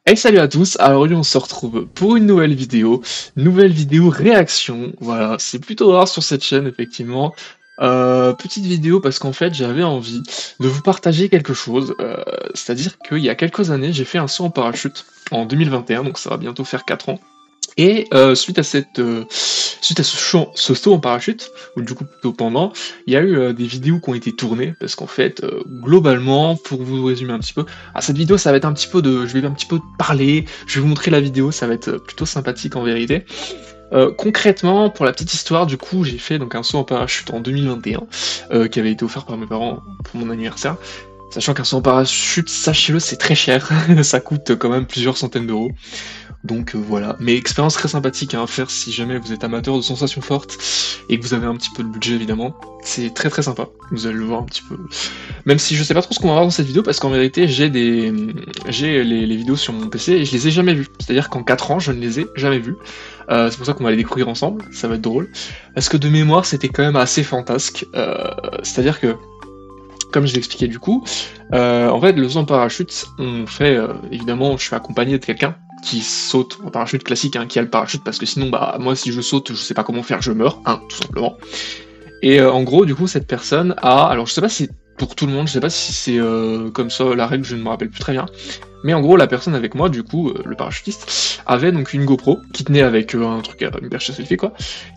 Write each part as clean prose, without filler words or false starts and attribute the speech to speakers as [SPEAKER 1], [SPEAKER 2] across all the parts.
[SPEAKER 1] Hey, salut à tous, alors aujourd'hui on se retrouve pour une nouvelle vidéo réaction, voilà, c'est plutôt rare sur cette chaîne effectivement. Petite vidéo parce qu'en fait j'avais envie de vous partager quelque chose, c'est-à-dire qu'il y a quelques années j'ai fait un saut en parachute en 2021, donc ça va bientôt faire 4 ans. Et suite à ce saut en parachute, ou du coup plutôt pendant, il y a eu des vidéos qui ont été tournées, parce qu'en fait, globalement, pour vous résumer un petit peu, cette vidéo ça va être un petit peu de... Je vais un petit peu parler, je vais vous montrer la vidéo, ça va être plutôt sympathique en vérité. Concrètement, pour la petite histoire, du coup, j'ai fait donc un saut en parachute en 2021, qui avait été offert par mes parents pour mon anniversaire. Sachant qu'un saut en parachute, sachez-le, c'est très cher, ça coûte quand même plusieurs centaines d'euros. Donc voilà, mais expérience très sympathique à faire si jamais vous êtes amateur de sensations fortes et que vous avez un petit peu de budget évidemment. C'est très très sympa, vous allez le voir un petit peu. Même si je sais pas trop ce qu'on va voir dans cette vidéo parce qu'en vérité j'ai les vidéos sur mon PC et je les ai jamais vues. C'est-à-dire qu'en 4 ans je ne les ai jamais vues. C'est pour ça qu'on va les découvrir ensemble, ça va être drôle. Parce que de mémoire c'était quand même assez fantasque. C'est-à-dire que comme je l'expliquais du coup, en fait le saut en parachute, on fait évidemment, je suis accompagné de quelqu'un qui saute en parachute classique, hein, qui a le parachute, parce que sinon, bah moi si je saute, je sais pas comment faire, je meurs, hein, tout simplement. Et en gros, du coup, cette personne a, alors je sais pas si c'est pour tout le monde, je sais pas si c'est comme ça la règle, je ne me rappelle plus très bien. Mais en gros, la personne avec moi, du coup, le parachutiste, avait donc une GoPro qui tenait avec un truc, une perche à selfie quoi.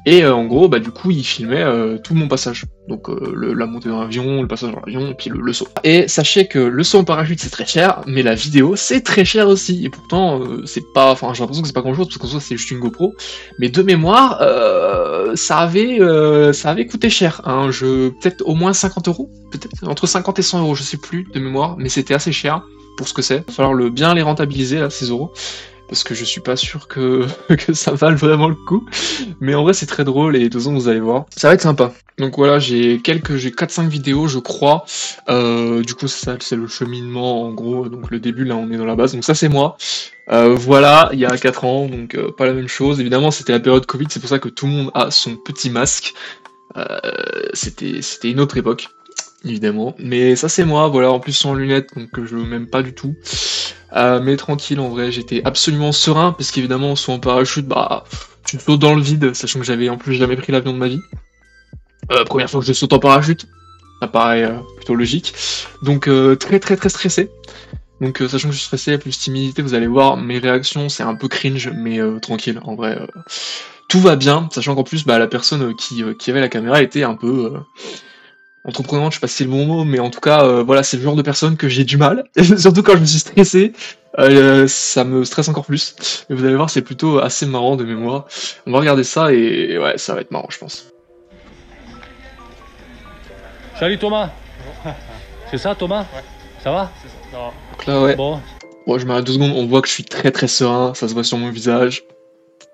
[SPEAKER 1] Et en gros, bah du coup, il filmait tout mon passage. Donc la montée dans l'avion, le passage dans l'avion, et puis le saut. Et sachez que le saut en parachute c'est très cher, mais la vidéo c'est très cher aussi. Et pourtant, c'est pas, enfin j'ai l'impression que c'est pas grand chose parce qu'en soi c'est juste une GoPro. Mais de mémoire, ça avait coûté cher. Hein. Peut-être au moins 50 euros, peut-être entre 50 et 100 euros, je sais plus de mémoire, mais c'était assez cher pour ce que c'est. Il va falloir bien les rentabiliser là, ces euros. Parce que je suis pas sûr que ça vale vraiment le coup. Mais en vrai c'est très drôle et de toute façon vous allez voir. Ça va être sympa. Donc voilà, j'ai 4-5 vidéos je crois. Du coup ça c'est le cheminement en gros. Donc le début là on est dans la base. Donc ça c'est moi. Voilà, il y a 4 ans, donc pas la même chose. Évidemment c'était la période Covid, c'est pour ça que tout le monde a son petit masque. C'était une autre époque. Évidemment, mais ça c'est moi, voilà, en plus sans lunettes, donc je m'aime pas du tout. Mais tranquille, en vrai, j'étais absolument serein, parce qu'évidemment, soit en parachute, bah, tu sautes dans le vide, sachant que j'avais en plus jamais pris l'avion de ma vie. Première fois que je saute en parachute, ça paraît plutôt logique. Donc très très très stressé. Donc sachant que je suis stressé, plus timidité, vous allez voir, mes réactions, c'est un peu cringe, mais tranquille, en vrai, tout va bien, sachant qu'en plus, bah, la personne qui avait la caméra était un peu... entreprenante, je sais pas si c'est le bon mot, mais en tout cas, voilà, c'est le genre de personne que j'ai du mal, surtout quand je me suis stressé, ça me stresse encore plus. Et vous allez voir, c'est plutôt assez marrant de mémoire. On va regarder ça et ouais, ça va être marrant, je pense.
[SPEAKER 2] Salut Thomas. C'est ça Thomas?
[SPEAKER 3] Ouais.
[SPEAKER 2] Ça va?
[SPEAKER 3] C'est ça. Non.
[SPEAKER 1] Donc là, ouais.
[SPEAKER 2] Bon.
[SPEAKER 1] Bon, je m'arrête 2 secondes, on voit que je suis très très serein, ça se voit sur mon visage.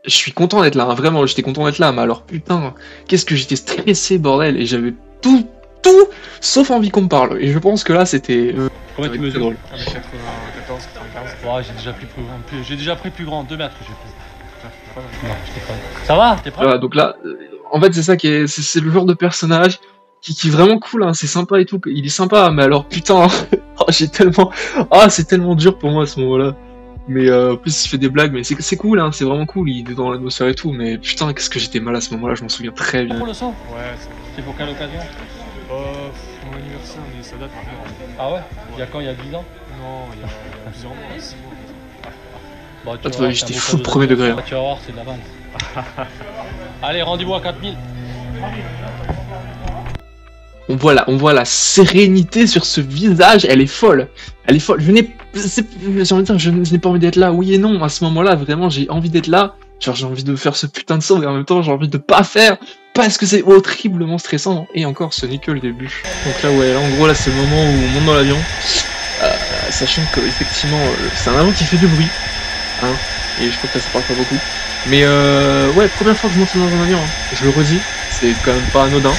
[SPEAKER 1] Je suis content d'être là, hein, vraiment, j'étais content d'être là, mais alors putain, qu'est-ce que j'étais stressé, bordel, et j'avais tout sauf envie qu'on me parle. Et je pense que là, c'était...
[SPEAKER 2] Combien tu mesures?
[SPEAKER 3] 1m94, 95.
[SPEAKER 2] Ouais, j'ai déjà pris plus grand, 2 mètres j'ai pris. Non, je t'ai pas. Ça va? T'es prêt?
[SPEAKER 1] Voilà, donc là, en fait, c'est ça qui est... C'est le genre de personnage qui est vraiment cool, hein, c'est sympa et tout. Il est sympa, mais alors putain, oh, j'ai tellement... Ah, c'est tellement dur pour moi à ce moment-là. Mais en plus, il fait des blagues, mais c'est cool, hein, c'est vraiment cool, il est dans l'atmosphère et tout. Mais putain, qu'est-ce que j'étais mal à ce moment-là, je m'en souviens très bien.
[SPEAKER 2] Pour le sang?
[SPEAKER 3] Ouais,
[SPEAKER 2] C'est pour quelle occasion?
[SPEAKER 3] mon anniversaire, mais ça date maintenant.
[SPEAKER 2] Ah ouais? Il y a quand? Il y a 10 ans?
[SPEAKER 3] Non, il y a plusieurs mois, 6 mois.
[SPEAKER 2] Bon,
[SPEAKER 1] Ah, tu vois, j'étais fou le premier degré.
[SPEAKER 2] Tu vas voir, c'est de la vente. Allez, rendez-vous à 4000.
[SPEAKER 1] On voit la sérénité sur ce visage, elle est folle. Elle est folle. J'ai envie de dire, je n'ai pas envie d'être là, oui et non. À ce moment-là, vraiment, j'ai envie d'être là. Genre, j'ai envie de faire ce putain de saut, et en même temps, j'ai envie de pas faire. Parce que c'est horriblement stressant. Et encore, ce n'est que le début. Donc là, ouais, là, en gros, là, c'est le moment où on monte dans l'avion. Sachant que, effectivement, c'est un avion qui fait du bruit. Hein. Et je crois que là, ça parle pas beaucoup. Mais, ouais, première fois que je monte dans un avion, hein. Je le redis, c'est quand même pas anodin.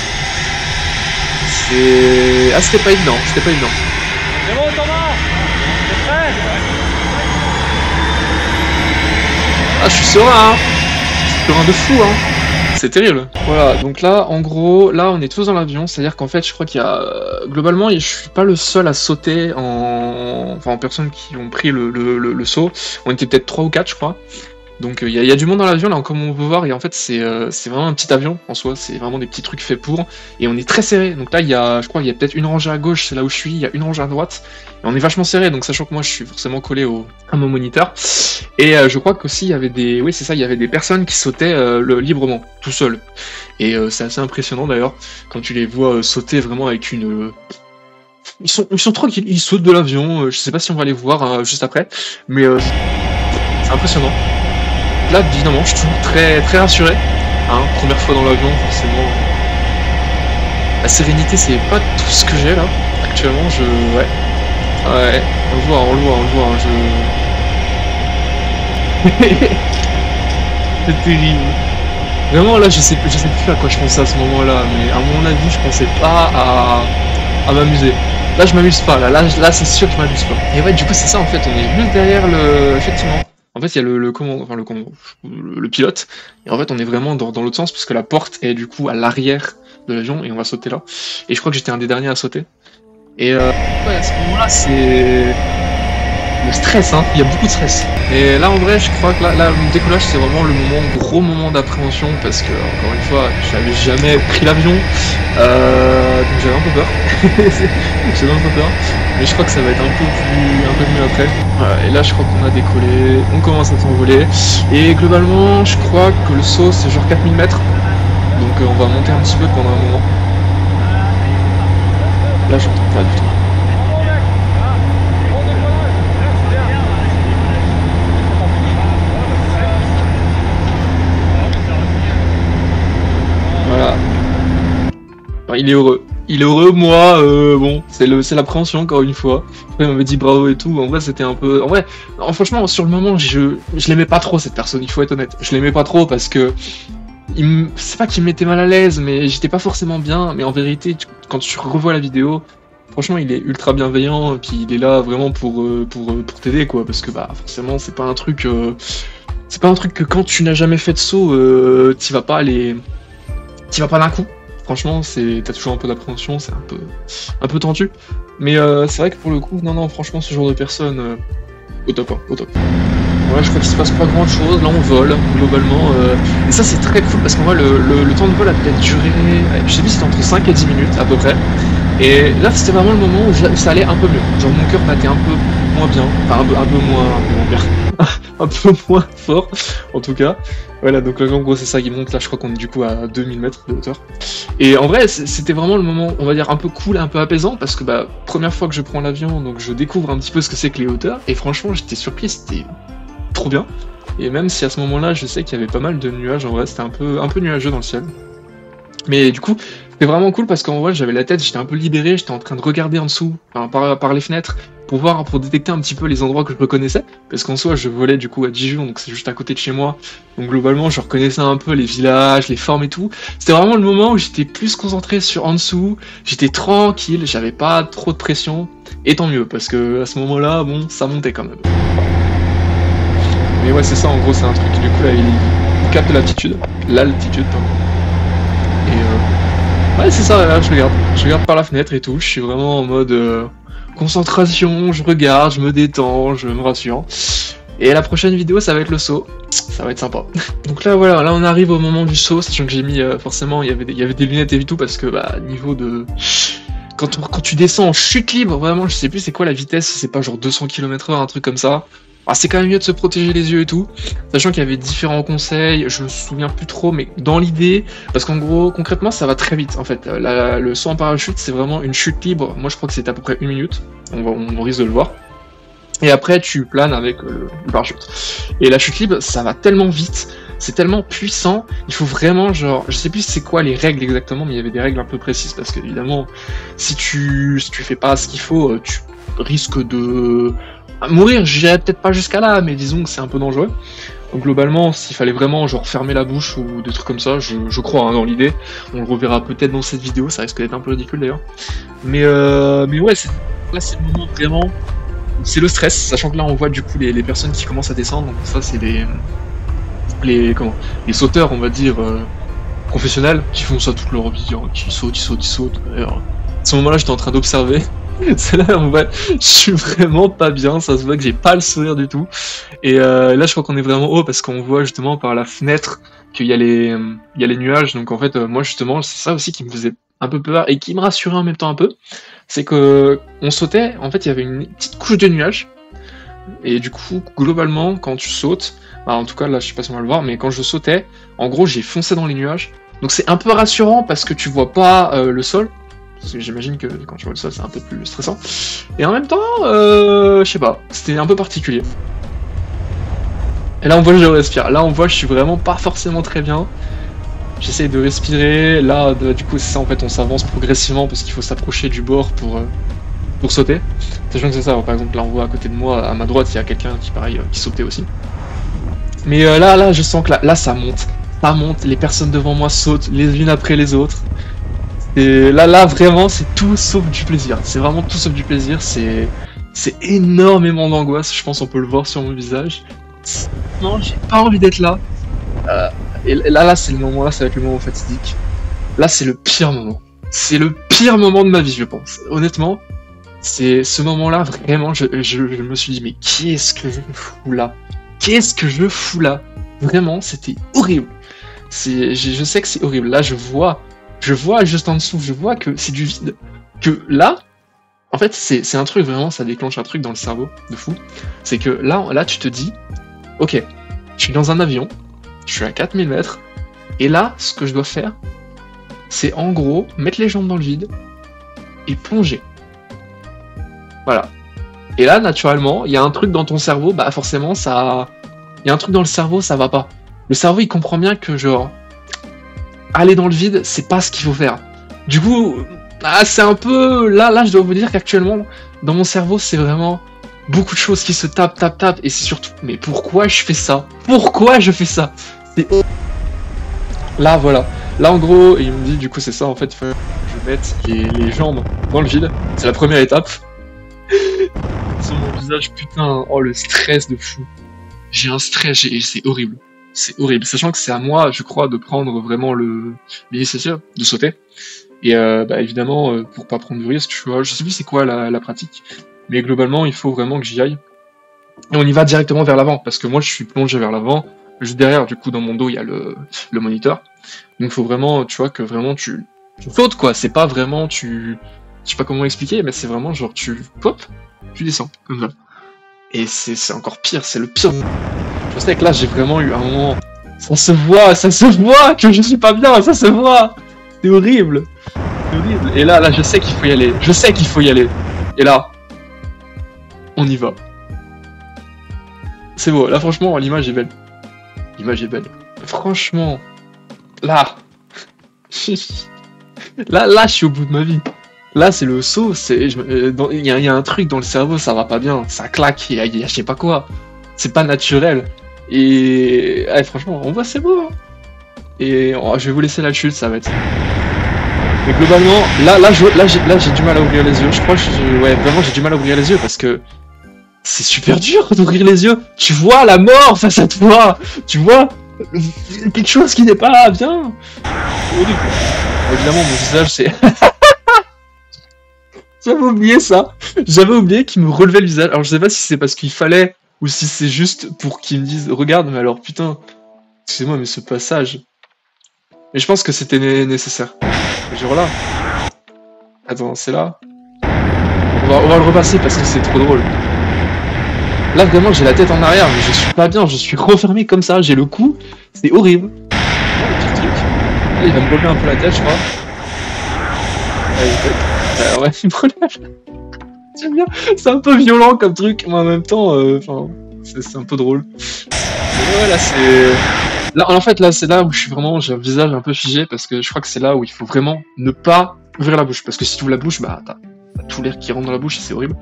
[SPEAKER 1] Ah, c'était pas évident,
[SPEAKER 2] C'est bon Thomas? T'es prêt?
[SPEAKER 1] Ah, je suis serein, hein. Je suis serein de fou, hein. c'est terrible. Voilà, donc là, en gros, là, on est tous dans l'avion, c'est-à-dire qu'en fait, je crois qu'il y a... globalement, je suis pas le seul à sauter en personnes qui ont pris le saut. On était peut-être 3 ou 4, je crois. Donc il y a du monde dans l'avion, là, comme on peut voir, et en fait, c'est vraiment un petit avion, en soi, c'est vraiment des petits trucs faits pour, et on est très serré. Donc là, je crois qu'il y a peut-être une rangée à gauche, c'est là où je suis, il y a une rangée à droite, et on est vachement serré, donc sachant que moi, je suis forcément collé à mon moniteur. Et je crois qu'aussi, il y avait des... Oui, c'est ça, il y avait des personnes qui sautaient librement, tout seuls. Et c'est assez impressionnant, d'ailleurs, quand tu les vois sauter vraiment avec une... Ils sont tranquilles, ils sautent de l'avion, je sais pas si on va les voir juste après, mais c'est impressionnant. Là, évidemment, je suis toujours très rassuré. Hein, première fois dans l'avion, forcément. La sérénité, c'est pas tout ce que j'ai là. Actuellement, ouais. Ouais, on le voit, hein, c'est terrible. Vraiment, là, je sais plus à quoi je pensais à ce moment-là, mais à mon avis, je pensais pas à m'amuser. Là, je m'amuse pas, là, c'est sûr que je m'amuse pas. Et ouais, du coup, c'est ça, en fait, on est juste derrière effectivement. En fait, il y a le pilote, et en fait, on est vraiment dans l'autre sens, parce que la porte est du coup à l'arrière de l'avion, et on va sauter là. Et je crois que j'étais un des derniers à sauter. Et ouais, à ce moment-là, c'est le stress, hein, il y a beaucoup de stress. Et là, en vrai, je crois que là le décollage, c'est vraiment gros moment d'appréhension, parce que, encore une fois, j'avais jamais pris l'avion, donc j'avais un peu peur. J'avais un peu peur, mais je crois que ça va être un peu mieux après. Voilà, et là, je crois qu'on a décollé, on commence à s'envoler, et globalement, je crois que le saut, c'est genre 4000 mètres, donc on va monter un petit peu pendant un moment. Là, j'entends pas du tout. Voilà. Enfin, il est heureux, moi, bon, c'est l'appréhension encore une fois. Après, il m'avait dit bravo et tout, en vrai c'était un peu... En vrai, franchement, sur le moment, je l'aimais pas trop cette personne, il faut être honnête. Je l'aimais pas trop parce que... C'est pas qu'il me mettait mal à l'aise, mais j'étais pas forcément bien, mais en vérité, quand tu revois la vidéo, franchement, il est ultra bienveillant, et puis il est là vraiment pour t'aider, quoi, parce que, bah, forcément, c'est pas un truc que quand tu n'as jamais fait de saut, t'y vas pas d'un coup. Franchement, t'as toujours un peu d'appréhension, c'est un peu tendu. Mais c'est vrai que pour le coup, non, franchement, ce genre de personne, au top, hein, au top. Ouais, je crois qu'il se passe pas grand chose, là on vole, globalement. Et ça, c'est très cool parce qu'en vrai, le temps de vol a peut-être duré, je sais plus si c'était entre 5 et 10 minutes à peu près. Et là, c'était vraiment le moment où ça allait un peu mieux. Genre, mon cœur battait un peu moins bien, enfin un peu moins bien. Un peu moins fort, en tout cas. Voilà, donc là, en gros, c'est ça qui monte. Là, je crois qu'on est du coup à 2000 mètres de hauteur. Et en vrai, c'était vraiment le moment, on va dire, un peu cool, un peu apaisant, parce que, bah, première fois que je prends l'avion, donc je découvre un petit peu ce que c'est que les hauteurs. Et franchement, j'étais surpris, c'était trop bien. Et même si à ce moment-là, je sais qu'il y avait pas mal de nuages, en vrai, c'était un peu nuageux dans le ciel. Mais du coup, c'était vraiment cool parce qu'en vrai, j'avais la tête, j'étais un peu libéré, j'étais en train de regarder en dessous, enfin, par les fenêtres, pour détecter un petit peu les endroits que je reconnaissais, parce qu'en soi, je volais du coup à Dijon, donc c'est juste à côté de chez moi. Donc globalement, je reconnaissais un peu les villages, les formes et tout. C'était vraiment le moment où j'étais plus concentré sur en dessous, j'étais tranquille, j'avais pas trop de pression, et tant mieux, parce que à ce moment-là, bon, ça montait quand même. Mais ouais, c'est ça, en gros, c'est un truc, du coup, là, il capte l'altitude, pardon. Et ouais, c'est ça, là, je regarde par la fenêtre et tout, je suis vraiment en mode concentration, je regarde, je me détends, je me rassure. Et la prochaine vidéo, ça va être le saut, ça va être sympa. Donc là, voilà, là on arrive au moment du saut, sachant que j'ai mis, forcément, il y avait des lunettes et tout, parce que, bah, niveau de... Quand tu descends en chute libre, vraiment, je sais plus c'est quoi la vitesse, si c'est pas genre 200 km/h, un truc comme ça. Alors, c'est quand même mieux de se protéger les yeux et tout, sachant qu'il y avait différents conseils, je me souviens plus trop, mais dans l'idée, parce qu'en gros, concrètement, ça va très vite, en fait. Le saut en parachute, c'est vraiment une chute libre, moi je crois que c'est à peu près 1 minute, on risque de le voir. Et après, tu planes avec le parachute. Et la chute libre, ça va tellement vite, c'est tellement puissant, il faut vraiment, genre, je sais plus c'est quoi les règles exactement, mais il y avait des règles un peu précises, parce que évidemment, si tu fais pas ce qu'il faut, tu risques de... Mourir, j'irais peut-être pas jusqu'à là, mais disons que c'est un peu dangereux. Donc globalement, s'il fallait vraiment genre fermer la bouche ou des trucs comme ça, je crois hein, dans l'idée. On le reverra peut-être dans cette vidéo, ça risque d'être un peu ridicule d'ailleurs. Mais ouais, là c'est le moment vraiment... C'est le stress, sachant que là on voit du coup les personnes qui commencent à descendre, donc ça c'est les sauteurs on va dire professionnels qui font ça toute leur vie, hein, qui sautent. Et, à ce moment-là, j'étais en train d'observer. C'est là, en vrai, je suis vraiment pas bien, ça se voit que j'ai pas le sourire du tout. Et là, je crois qu'on est vraiment haut parce qu'on voit justement par la fenêtre qu'il y a les nuages. Donc en fait, moi justement, c'est ça aussi qui me faisait un peu peur et qui me rassurait en même temps un peu. C'est que on sautait, en fait, il y avait une petite couche de nuages. Et du coup, globalement, quand tu sautes, bah, en tout cas là, je sais pas si on va le voir, mais quand je sautais, en gros, j'ai foncé dans les nuages. Donc c'est un peu rassurant parce que tu vois pas le sol. Parce que j'imagine que quand tu vois le sol, c'est un peu plus stressant. Et en même temps, je sais pas, c'était un peu particulier. Et là, on voit que je respire. Là, on voit que je suis vraiment pas forcément très bien. J'essaye de respirer. Là, du coup, c'est ça, en fait, on s'avance progressivement parce qu'il faut s'approcher du bord pour sauter. Sachant que c'est ça, par exemple, là, on voit à côté de moi, à ma droite, il y a quelqu'un qui, pareil, qui sautait aussi. Mais là, je sens que là, ça monte. Ça monte, les personnes devant moi sautent les unes après les autres. Et là, vraiment, c'est tout sauf du plaisir. C'est vraiment tout sauf du plaisir. C'est énormément d'angoisse. Je pense qu'on peut le voir sur mon visage. Non, j'ai pas envie d'être là. Et là, c'est le moment. Là, ça va être le moment fatidique. Là, c'est le pire moment. C'est le pire moment de ma vie, je pense. Honnêtement, c'est ce moment-là. Vraiment, je me suis dit, mais qu'est-ce que je fous là? Qu'est-ce que je fous là? Vraiment, c'était horrible. Je sais que c'est horrible. Là, je vois juste en dessous, je vois que c'est du vide. Que là, en fait, c'est un truc vraiment, ça déclenche un truc dans le cerveau de fou. C'est que là, tu te dis, ok, je suis dans un avion, je suis à 4000 mètres, et là, ce que je dois faire, c'est en gros mettre les jambes dans le vide et plonger. Voilà. Et là, naturellement, il y a un truc dans ton cerveau, bah forcément, il y a un truc dans le cerveau, ça va pas. Le cerveau, il comprend bien que genre, aller dans le vide, c'est pas ce qu'il faut faire. Du coup, c'est un peu... Là, je dois vous dire qu'actuellement, dans mon cerveau, c'est vraiment beaucoup de choses qui se tapent, et c'est surtout, mais pourquoi je fais ça? Pourquoi je fais ça? Là, voilà. Là, en gros, il me dit, du coup, c'est ça, en fait, il faut que je mette les jambes dans le vide. C'est la première étape. Sur mon visage, putain, oh, le stress de fou. J'ai un stress, c'est horrible. C'est horrible, sachant que c'est à moi, je crois, de prendre vraiment l'initiative, de sauter. Et bah évidemment, pour pas prendre de risque, tu vois, je sais plus c'est quoi la pratique, mais globalement, il faut vraiment que j'y aille. Et on y va directement vers l'avant, parce que moi, je suis plongé vers l'avant. Juste derrière, du coup, dans mon dos, il y a le moniteur. Donc, il faut vraiment, tu vois, que vraiment tu sautes, quoi. C'est pas vraiment, je sais pas comment expliquer, mais c'est vraiment genre, hop, tu descends, comme ça. Et c'est encore pire, c'est le pire. Je sais que là, j'ai vraiment eu un moment... Ça se voit que je suis pas bien, ça se voit. C'est horrible. C'est horrible. Et là, je sais qu'il faut y aller. Je sais qu'il faut y aller. Et là, on y va. C'est beau. Là, franchement, l'image est belle. L'image est belle. Franchement, là... là, je suis au bout de ma vie. Là, c'est le saut. Il y a un truc dans le cerveau, ça va pas bien. Ça claque, il y a je sais pas quoi. C'est pas naturel. Et franchement, on voit, c'est beau. Hein. Et je vais vous laisser la chute, ça va être. Mais globalement, là, j'ai du mal à ouvrir les yeux. Je crois que ouais, vraiment, j'ai du mal à ouvrir les yeux parce que c'est super dur d'ouvrir les yeux. Tu vois la mort face à toi. Tu vois quelque chose qui n'est pas bien. Évidemment, mon visage, c'est. J'avais oublié ça. J'avais oublié qu'il me relevait le visage. Alors, je sais pas si c'est parce qu'il fallait. Ou si c'est juste pour qu'ils me disent regarde, mais alors putain, excusez-moi, mais ce passage. Mais je pense que c'était nécessaire. Genre là. Attends, c'est là. On va le repasser parce que c'est trop drôle. Là vraiment j'ai la tête en arrière, mais je suis pas bien, je suis refermé comme ça, j'ai le cou, c'est horrible. Oh, le petit truc. Là, il va me relever un peu la tête, je crois. Ouais, il me relève. J'aime bien, c'est un peu violent comme truc, mais en même temps, c'est un peu drôle. Mais ouais, là, c'est... Là, en fait, là, c'est là où j'ai un visage un peu figé, parce que je crois que c'est là où il faut vraiment ne pas ouvrir la bouche. Parce que si tu ouvres la bouche, bah, t'as tout l'air qui rentre dans la bouche et c'est horrible.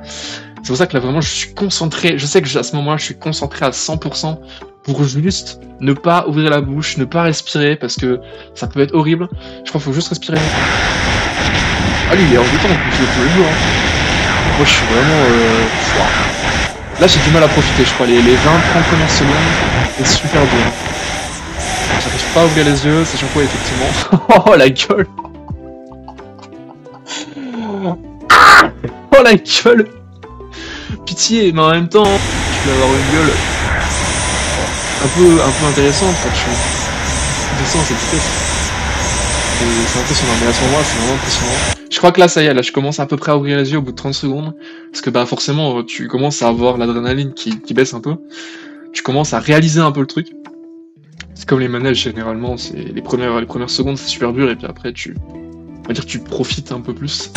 [SPEAKER 1] C'est pour ça que là, vraiment, je suis concentré. Je sais que à ce moment-là, je suis concentré à 100% pour juste ne pas ouvrir la bouche, ne pas respirer, parce que ça peut être horrible. Je crois qu'il faut juste respirer. Ah, lui, il est hors du temps, il fait tous les jours, hein. Moi, je suis vraiment... Là, j'ai du mal à profiter, je crois. Les 20-30 premières secondes, c'est super dur. Ça fait J'arrive pas à ouvrir les yeux, sachant quoi effectivement. Oh la gueule. Oh la gueule. Pitié, mais en même temps, tu vas avoir une gueule un peu intéressante quand tu descends à cette vitesse. C'est impressionnant, mais à ce moment-là, c'est vraiment impressionnant. Je crois que là, ça y est, là, je commence à peu près à ouvrir les yeux au bout de 30 secondes. Parce que, bah, forcément, tu commences à avoir l'adrénaline qui baisse un peu. Tu commences à réaliser un peu le truc. C'est comme les manèges, généralement, c'est les premières secondes, c'est super dur, et puis après, on va dire que tu profites un peu plus.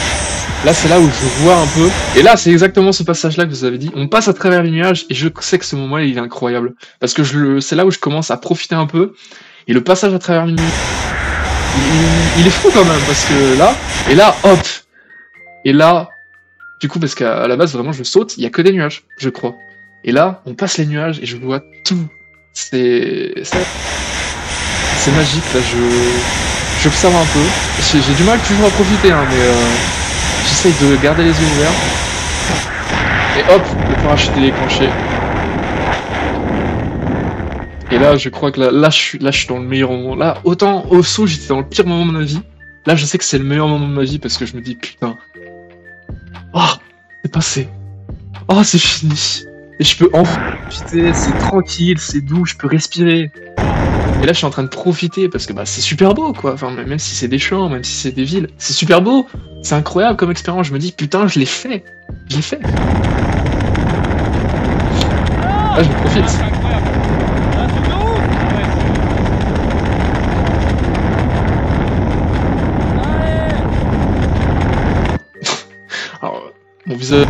[SPEAKER 1] Là, c'est là où je vois un peu. Et là, c'est exactement ce passage-là que vous avez dit. On passe à travers les nuages, et je sais que ce moment-là, il est incroyable. Parce que c'est là où je commence à profiter un peu. Et le passage à travers les nuages, il est fou quand même, parce que là, et là, hop. Et là, du coup, parce qu'à la base, vraiment, je saute, il y a que des nuages, je crois. Et là, on passe les nuages, et je vois tout. C'est magique, là, j'observe un peu. J'ai du mal toujours à profiter, hein, mais j'essaye de garder les yeux ouverts. Et hop, le parachute est déclenché. Et là, je crois que là, je suis dans le meilleur moment. Là, autant au saut, j'étais dans le pire moment de ma vie. Là, je sais que c'est le meilleur moment de ma vie parce que je me dis, putain. Oh, c'est passé. Oh, c'est fini. Et je peux enfin profiter, c'est tranquille, c'est doux, je peux respirer. Et là, je suis en train de profiter parce que bah, c'est super beau, quoi. Enfin, même si c'est des champs, même si c'est des villes, c'est super beau. C'est incroyable comme expérience. Je me dis, putain, je l'ai fait. Je l'ai fait. Là, je profite. Alors, mon visage,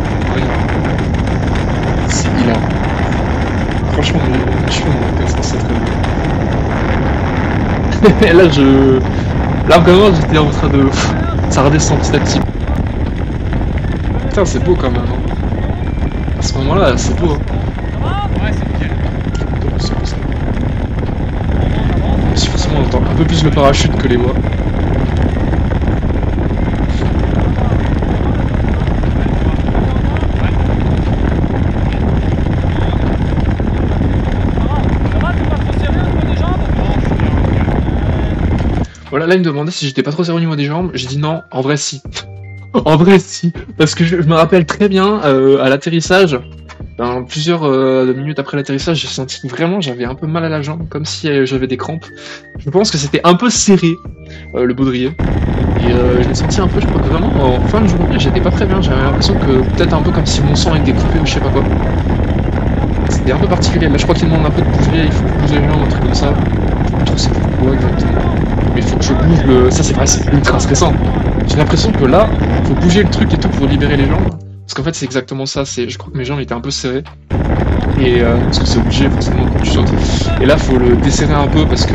[SPEAKER 1] c'est hilarant. Franchement, je suis en tête, c'est très bien. Et là, vraiment, j'étais en train de... Ça redescend petit à petit. Putain, c'est beau quand même. Hein. À ce moment-là, c'est beau. Hein.
[SPEAKER 2] Ouais, c'est nickel.
[SPEAKER 1] Si forcément, on entend un peu plus le parachute que les voix. Voilà, là il me demandait si j'étais pas trop sérieux au niveau des jambes, j'ai dit non, en vrai si. En vrai si, parce que je me rappelle très bien à l'atterrissage, plusieurs minutes après l'atterrissage, j'ai senti que vraiment j'avais un peu mal à la jambe, comme si j'avais des crampes. Je pense que c'était un peu serré, le baudrier. Et je l'ai senti un peu, je crois que vraiment en fin de journée j'étais pas très bien, j'avais l'impression que peut-être un peu comme si mon sang était découpé ou je sais pas quoi. C'était un peu particulier, là je crois qu'il demande un peu de bouger, il faut bouger les jambes, un truc comme ça. Je sais pas trop c'est pourquoi exactement. Mais il faut que je bouge le... Ça c'est vrai, c'est ultra stressant. J'ai l'impression que là, faut bouger le truc et tout pour libérer les jambes. Parce qu'en fait c'est exactement ça, je crois que mes jambes étaient un peu serrées. Et parce que c'est obligé forcément quand tu sautes. Et là faut le desserrer un peu parce que...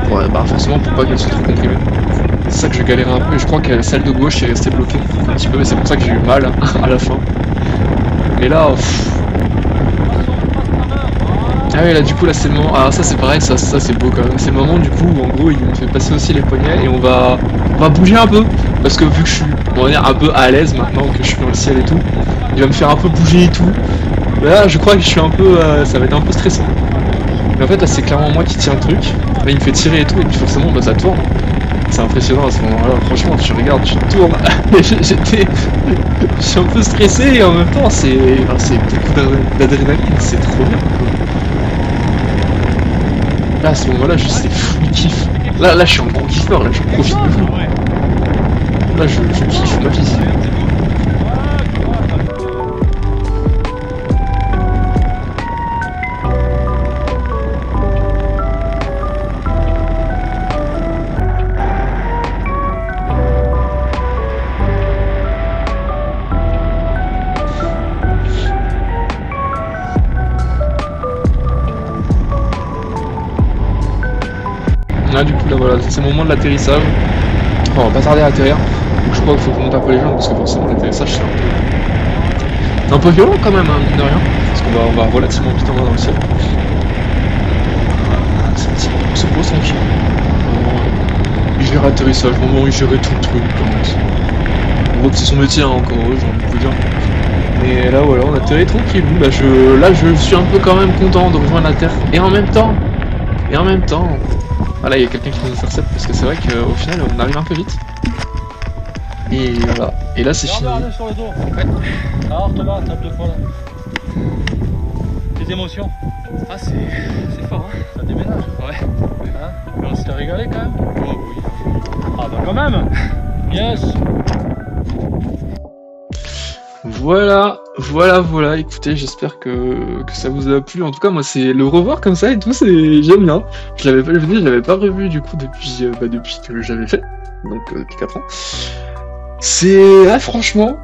[SPEAKER 1] bah forcément pour pas qu'elle soit trop comprimée. C'est ça que je galérais un peu et je crois que celle de gauche est restée bloquée un petit peu et c'est pour ça que j'ai eu mal à la fin. Mais là... Ah oui, là du coup là c'est le moment, ah ça c'est pareil, ça c'est beau quand même, c'est le moment du coup où en gros il me fait passer aussi les poignets et on va bouger un peu, parce que vu que je suis, on va dire, un peu à l'aise maintenant que je suis dans le ciel et tout, il va me faire un peu bouger et tout, mais là je crois que je suis un peu, ça va être un peu stressant. Mais en fait là c'est clairement moi qui tiens le truc, là il me fait tirer et tout, et puis forcément bah ça tourne. C'est impressionnant à ce moment-là, franchement tu regardes, tu tournes, je suis un peu stressé et en même temps c'est beaucoup d'adrénaline, c'est trop bien. Là à ce moment-là c'est fou le kiff. Là je suis un gros kiffeur, là je profite de fou. Là je kiffe ma vie. Là du coup là voilà, c'est le moment de l'atterrissage. Enfin, on va pas tarder à atterrir. Donc je crois qu'il faut qu'on monte un peu les jambes parce que forcément l'atterrissage c'est un peu violent quand même, hein, mine de rien. Parce qu'on va relativement vite en bas dans le ciel. C'est petit, on se pose tranquille. Il gère l'atterrissage, vraiment il gérait tout le truc quand même. On voit que c'est son métier hein, encore heureux, j'ai envie de vous dire. Mais là voilà, on atterrit tranquille. Là je suis un peu quand même content de rejoindre la Terre. Et en même temps, Et en même temps, voilà, il y a quelqu'un qui nous intercepte parce que c'est vrai qu'au final, on arrive un peu vite. Et voilà. Et là, c'est fini.
[SPEAKER 2] Regardez sur le dos. Alors Thomas, tape 2 fois là. Tes émotions?
[SPEAKER 3] Ah, c'est fort, hein.
[SPEAKER 2] Ça déménage.
[SPEAKER 3] Ouais.
[SPEAKER 2] Hein? On s'est régalé quand même.
[SPEAKER 3] Oh, oui.
[SPEAKER 2] Ah bah quand même. Yes.
[SPEAKER 1] Voilà, écoutez, j'espère que ça vous a plu. En tout cas, moi, c'est le revoir comme ça et tout, j'aime bien. Je l'avais pas revu du coup depuis que j'avais fait, donc depuis 4 ans. Franchement,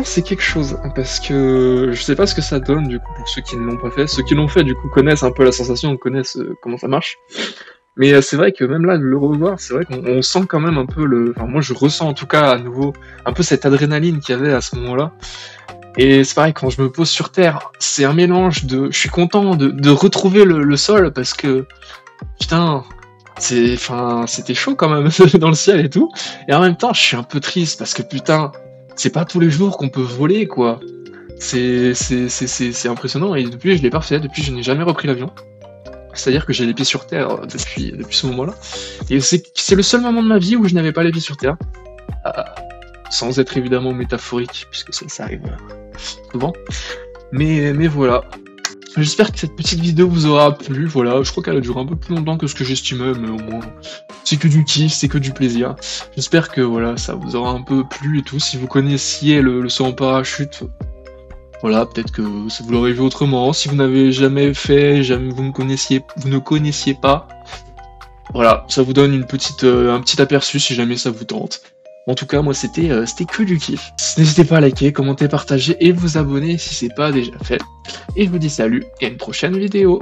[SPEAKER 1] c'est quelque chose, hein, parce que je sais pas ce que ça donne du coup pour ceux qui ne l'ont pas fait. Ceux qui l'ont fait du coup connaissent un peu la sensation, connaissent comment ça marche. Mais c'est vrai que même là, de le revoir, c'est vrai qu'on sent quand même un peu enfin, moi je ressens en tout cas à nouveau un peu cette adrénaline qu'il y avait à ce moment-là. Et c'est pareil, quand je me pose sur Terre, c'est un mélange je suis content de retrouver le sol parce que, putain, c'était chaud quand même dans le ciel et tout. Et en même temps, je suis un peu triste parce que, putain, c'est pas tous les jours qu'on peut voler, quoi. C'est impressionnant et depuis, je l'ai pas fait, depuis, je n'ai jamais repris l'avion. C'est-à-dire que j'ai les pieds sur Terre depuis ce moment-là. Et c'est le seul moment de ma vie où je n'avais pas les pieds sur Terre. Sans être évidemment métaphorique, puisque ça arrive souvent. Mais voilà. J'espère que cette petite vidéo vous aura plu. Voilà, je crois qu'elle a duré un peu plus longtemps que ce que j'estimais, mais au moins, c'est que du kiff, c'est que du plaisir. J'espère que voilà, ça vous aura un peu plu et tout. Si vous connaissiez le saut en parachute, voilà, peut-être que vous l'aurez vu autrement. Si vous n'avez jamais fait, vous ne connaissiez pas, voilà, ça vous donne un petit aperçu si jamais ça vous tente. En tout cas, moi, c'était que du kiff. N'hésitez pas à liker, commenter, partager et vous abonner si c'est pas déjà fait. Et je vous dis salut et à une prochaine vidéo.